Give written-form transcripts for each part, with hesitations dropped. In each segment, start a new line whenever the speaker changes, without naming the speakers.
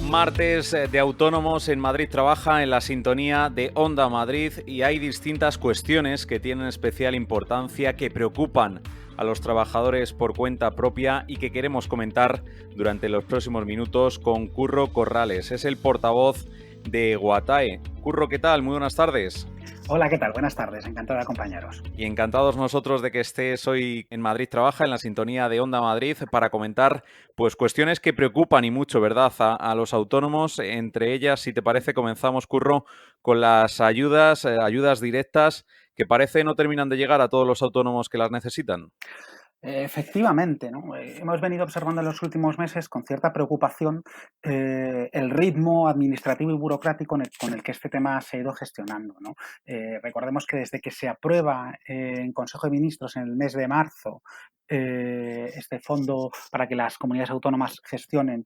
Martes de Autónomos en Madrid Trabaja en la sintonía de Onda Madrid y hay distintas cuestiones que tienen especial importancia, que preocupan a los trabajadores por cuenta propia y que queremos comentar durante los próximos minutos con Curro Corrales. Es el portavoz de Guatae. Curro, ¿qué tal? Muy buenas tardes.
Hola, ¿qué tal? Buenas tardes, encantado de acompañaros.
Y encantados nosotros de que estés hoy en Madrid Trabaja, en la sintonía de Onda Madrid, para comentar pues cuestiones que preocupan y mucho, ¿verdad?, a los autónomos. Entre ellas, si te parece, comenzamos, Curro, con las ayudas directas que parece no terminan de llegar a todos los autónomos que las necesitan.
Efectivamente, ¿no? Hemos venido observando en los últimos meses con cierta preocupación el ritmo administrativo y burocrático con el que este tema se ha ido gestionando, ¿no? Recordemos que desde que se aprueba en Consejo de Ministros en el mes de marzo este fondo para que las comunidades autónomas gestionen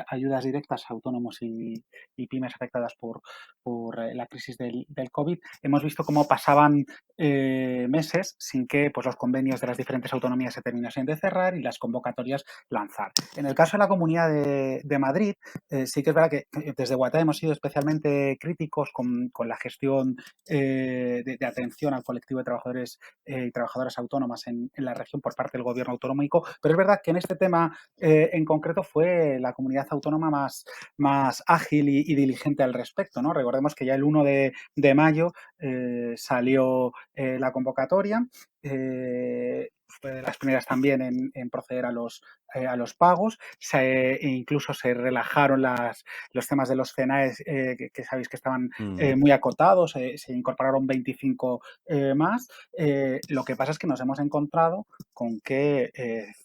ayudas directas a autónomos y pymes afectadas por la crisis del COVID, hemos visto cómo pasaban meses sin que pues, los convenios de las diferentes autonomías se terminasen de cerrar y las convocatorias lanzar. En el caso de la Comunidad de Madrid, sí que es verdad que desde Guata hemos sido especialmente críticos con la gestión de atención al colectivo de trabajadores y trabajadoras autónomas en la región por parte del gobierno autonómico, pero es verdad que en este tema en concreto fue la comunidad autónoma más ágil y diligente al respecto, ¿no? Recordemos que ya el 1 de mayo salió la convocatoria. Fue de las primeras también en proceder a los pagos. Incluso se relajaron los temas de los CENAES, que sabéis que estaban muy acotados, se incorporaron 25 más. Lo que pasa es que nos hemos encontrado con que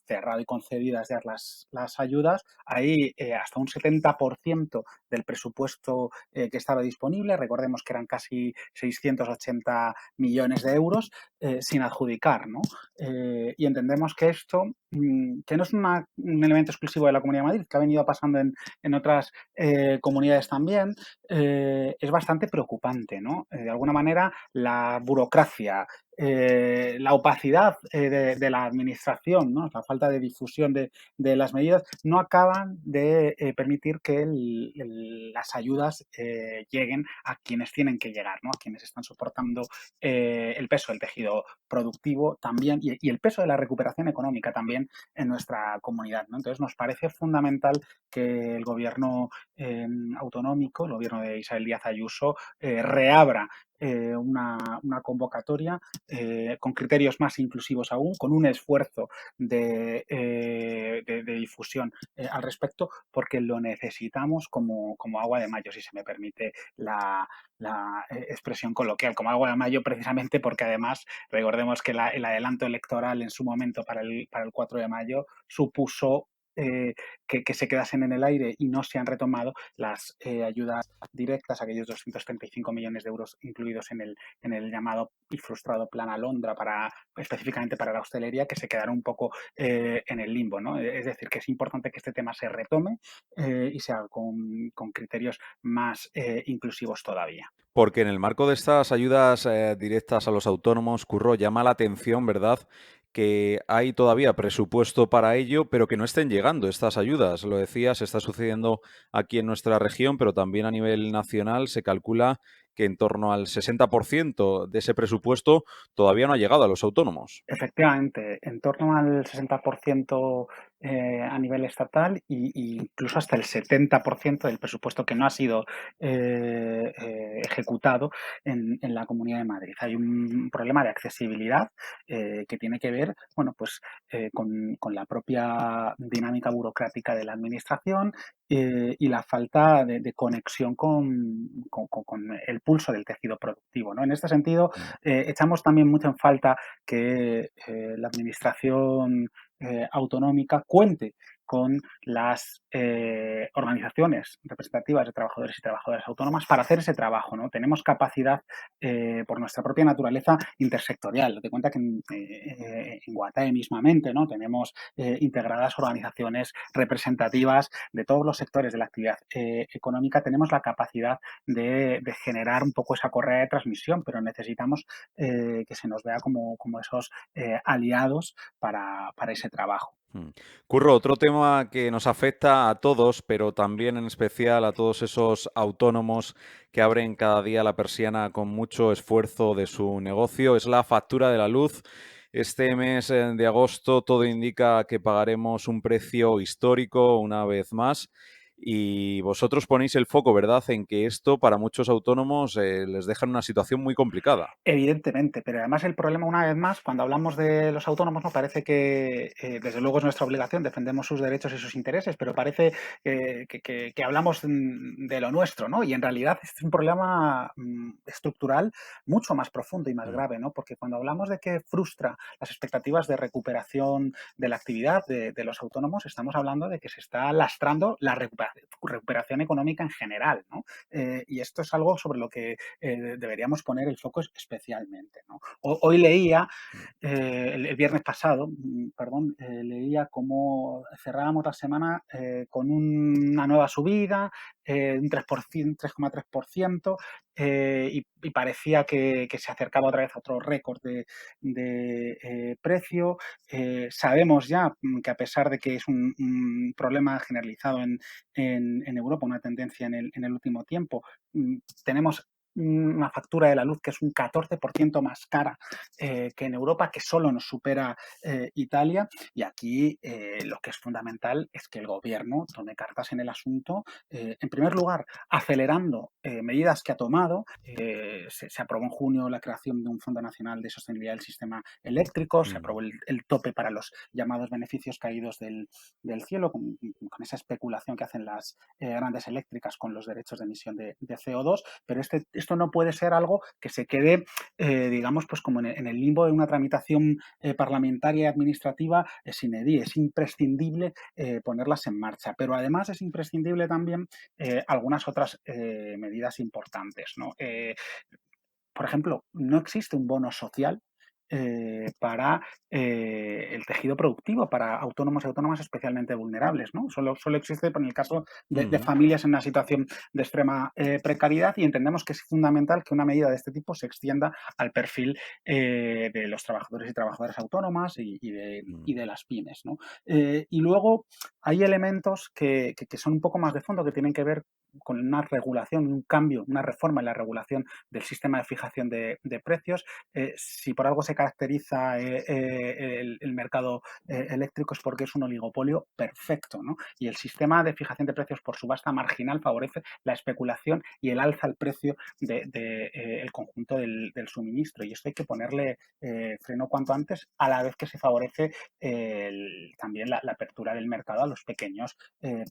cerrado y concedidas ya las ayudas, hay hasta un 70% del presupuesto que estaba disponible. Recordemos que eran casi 680 millones de euros sin adjudicar, ¿no? Y entendemos que esto, que no es un elemento exclusivo de la Comunidad de Madrid, que ha venido pasando en otras comunidades también, es bastante preocupante, ¿no? De alguna manera, la burocracia, la opacidad de la administración, ¿no? La falta de difusión de las medidas, no acaban de permitir que las ayudas lleguen a quienes tienen que llegar, ¿no? A quienes están soportando el peso del tejido productivo también y el peso de la recuperación económica también en nuestra comunidad, ¿no? Entonces nos parece fundamental que el gobierno autonómico, el gobierno de Isabel Díaz Ayuso, reabra una convocatoria con criterios más inclusivos aún, con un esfuerzo de difusión al respecto, porque lo necesitamos como agua de mayo, si se me permite la expresión coloquial, como agua de mayo, precisamente porque además recordemos que el adelanto electoral en su momento para el 4 de mayo supuso que se quedasen en el aire y no se han retomado las ayudas directas, aquellos 235 millones de euros incluidos en el llamado y frustrado Plan Alondra específicamente para la hostelería, que se quedaron un poco en el limbo, ¿no? Es decir, que es importante que este tema se retome y se haga con criterios más inclusivos todavía.
Porque en el marco de estas ayudas directas a los autónomos, Curro, llama la atención, ¿verdad?, que hay todavía presupuesto para ello, pero que no estén llegando estas ayudas. Lo decías, está sucediendo aquí en nuestra región, pero también a nivel nacional se calcula que en torno al 60% de ese presupuesto todavía no ha llegado a los autónomos.
Efectivamente, en torno al 60% a nivel estatal y incluso hasta el 70% del presupuesto que no ha sido ejecutado en la Comunidad de Madrid. Hay un problema de accesibilidad que tiene que ver, bueno, pues con la propia dinámica burocrática de la administración y la falta de conexión con el pulso del tejido productivo, ¿no? En este sentido, echamos también mucho en falta que la administración autonómica cuente con las organizaciones representativas de trabajadores y trabajadoras autónomas para hacer ese trabajo, ¿no? Tenemos capacidad por nuestra propia naturaleza intersectorial. Te cuenta que en Guatae mismamente, ¿no? Tenemos integradas organizaciones representativas de todos los sectores de la actividad económica. Tenemos la capacidad de generar un poco esa correa de transmisión, pero necesitamos que se nos vea como esos aliados para ese trabajo.
Mm. Curro, otro tema que nos afecta a todos, pero también en especial a todos esos autónomos que abren cada día la persiana con mucho esfuerzo de su negocio, es la factura de la luz. Este mes de agosto todo indica que pagaremos un precio histórico una vez más y vosotros ponéis el foco, ¿verdad?, en que esto para muchos autónomos les deja en una situación muy complicada.
Evidentemente, pero además el problema, una vez más, cuando hablamos de los autónomos, no parece que, desde luego es nuestra obligación, defendemos sus derechos y sus intereses, pero parece que hablamos de lo nuestro, ¿no? Y en realidad es un problema estructural mucho más profundo y más
Mm,
grave, ¿no? Porque cuando hablamos de que frustra las expectativas de recuperación de la actividad de los autónomos, estamos hablando de que se está lastrando la recuperación económica en general, ¿no? Y esto es algo sobre lo que deberíamos poner el foco especialmente, ¿no? Hoy leía,
mm,
el viernes pasado, perdón, leía cómo cerrábamos la semana con una nueva subida, un 3%, 3,3%, y parecía que se acercaba otra vez a otro récord de precio. Sabemos ya que a pesar de que es un problema generalizado en Europa, una tendencia en el último tiempo, tenemos una factura de la luz que es un 14% más cara que en Europa, que solo nos supera Italia. Y aquí lo que es fundamental es que el gobierno tome cartas en el asunto. En primer lugar, acelerando medidas que ha tomado. Se aprobó en junio la creación de un Fondo Nacional de Sostenibilidad del Sistema Eléctrico, se aprobó
mm,
el tope para los llamados beneficios caídos del cielo, con esa especulación que hacen las grandes eléctricas con los derechos de emisión de CO2, pero esto no puede ser algo que se quede, digamos, pues como en el limbo de una tramitación parlamentaria y administrativa sin edie. Es imprescindible ponerlas en marcha, pero además es imprescindible también algunas otras medidas importantes, ¿no? Por ejemplo, no existe un bono social para el tejido productivo, para autónomos y autónomas especialmente vulnerables, ¿no? Solo existe en el caso de
mm.
familias en una situación de extrema precariedad, y entendemos que es fundamental que una medida de este tipo se extienda al perfil de los trabajadores y trabajadoras autónomas
Mm,
y de las pymes, ¿no? Y luego hay elementos que son un poco más de fondo, que tienen que ver con una regulación, un cambio, una reforma en la regulación del sistema de fijación de precios. Si por algo se caracteriza el mercado eléctrico, es porque es un oligopolio perfecto, ¿no? Y el sistema de fijación de precios por subasta marginal favorece la especulación y el alza al precio del conjunto del suministro. Y esto hay que ponerle freno cuanto antes, a la vez que se favorece también la apertura del mercado a los pequeños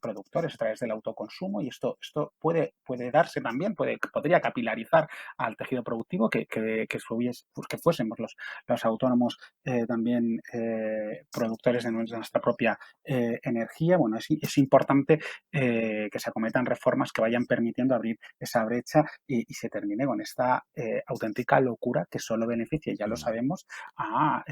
productores a través del autoconsumo. Y esto puede darse también, podría capilarizar al tejido productivo, que fuésemos los autónomos también productores de nuestra propia energía. Bueno, es importante que se acometan reformas que vayan permitiendo abrir esa brecha y se termine con esta auténtica locura que solo beneficia, ya lo
mm.
sabemos, a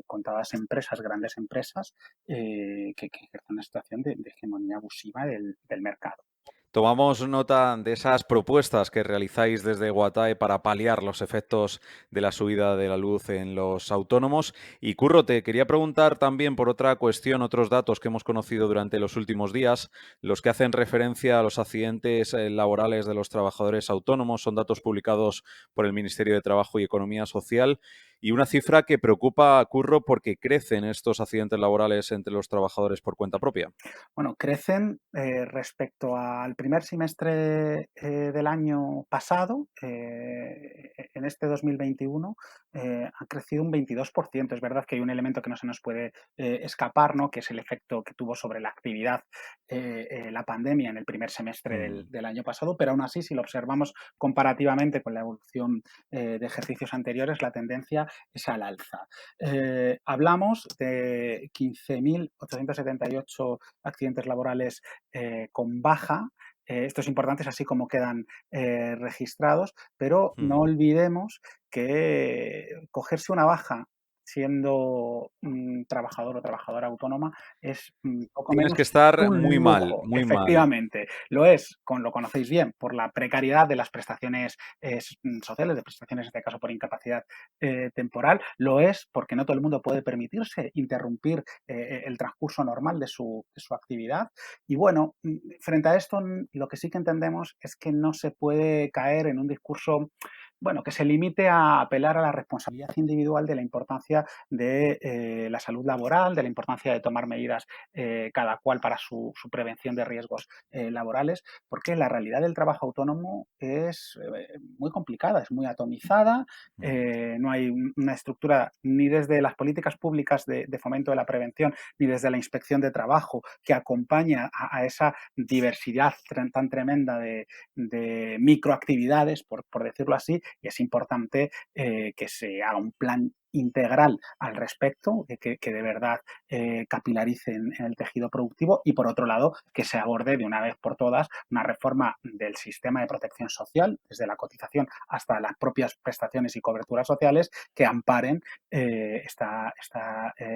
contadas empresas, grandes empresas, que ejercen una situación de hegemonía abusiva del mercado.
Tomamos nota de esas propuestas que realizáis desde Guatae para paliar los efectos de la subida de la luz en los autónomos. Y Curro, te quería preguntar también por otra cuestión, otros datos que hemos conocido durante los últimos días, los que hacen referencia a los accidentes laborales de los trabajadores autónomos. Son datos publicados por el Ministerio de Trabajo y Economía Social. Y una cifra que preocupa a Curro porque crecen estos accidentes laborales entre los trabajadores por cuenta propia.
Bueno, crecen respecto al primer semestre del año pasado, en este 2021, ha crecido un 22%. Es verdad que hay un elemento que no se nos puede escapar, ¿no? Que es el efecto que tuvo sobre la actividad la pandemia en el primer semestre
Mm,
del año pasado, pero aún así, si lo observamos comparativamente con la evolución de ejercicios anteriores, la tendencia es al alza. Hablamos de 15.878 accidentes laborales con baja. Esto es importante, es así como quedan registrados, pero no
mm,
olvidemos que cogerse una baja siendo trabajador o trabajadora autónoma es poco
Tienes que
menos
estar
un
muy mal,
lujo.
muy mal.
Efectivamente, lo es, lo conocéis bien, por la precariedad de las prestaciones sociales, de prestaciones en este caso por incapacidad temporal, lo es porque no todo el mundo puede permitirse interrumpir el transcurso normal de su actividad. Y bueno, frente a esto, lo que sí que entendemos es que no se puede caer en un discurso, bueno, que se limite a apelar a la responsabilidad individual de la importancia de la salud laboral, de la importancia de tomar medidas cada cual para su prevención de riesgos laborales, porque la realidad del trabajo autónomo es muy complicada, es muy atomizada, no hay una estructura ni desde las políticas públicas de fomento de la prevención, ni desde la inspección de trabajo que acompaña a esa diversidad tan tremenda de microactividades, por decirlo así, y es importante que se haga un plan integral al respecto, que de verdad capilarice en el tejido productivo y, por otro lado, que se aborde de una vez por todas una reforma del sistema de protección social, desde la cotización hasta las propias prestaciones y coberturas sociales, que amparen esta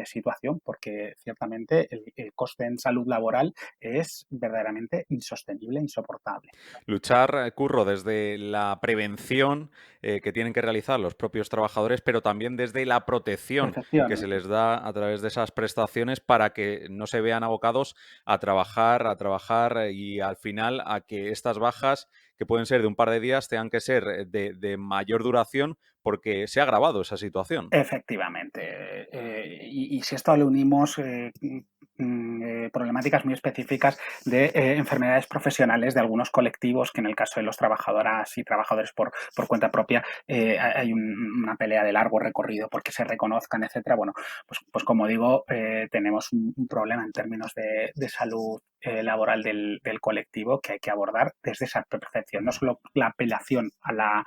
situación, porque ciertamente el coste en salud laboral es verdaderamente insostenible, insoportable.
Luchar, Curro, desde la prevención que tienen que realizar los propios trabajadores, pero también desde la protección que se
Efectivamente.
les da a través de esas prestaciones para que no se vean abocados a trabajar y al final a que estas bajas, que pueden ser de un par de días, tengan que ser de mayor duración porque se ha agravado esa situación.
Efectivamente. Y si esto le unimos problemáticas muy específicas de enfermedades profesionales de algunos colectivos, que en el caso de los trabajadoras y trabajadores por cuenta propia hay una pelea de largo recorrido porque se reconozcan, etcétera. Bueno, pues como digo, tenemos un problema en términos de salud laboral del colectivo que hay que abordar desde esa percepción, no solo la apelación a la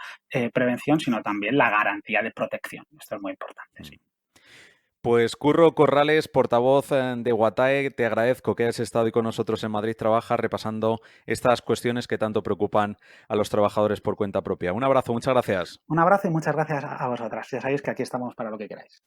prevención, sino también la garantía de protección. Esto es muy importante, sí.
Mm. Pues Curro Corrales, portavoz de Guatae, te agradezco que hayas estado hoy con nosotros en Madrid Trabaja repasando estas cuestiones que tanto preocupan a los trabajadores por cuenta propia. Un abrazo, muchas gracias.
Un abrazo y muchas gracias a vosotras. Ya sabéis que aquí estamos para lo que queráis.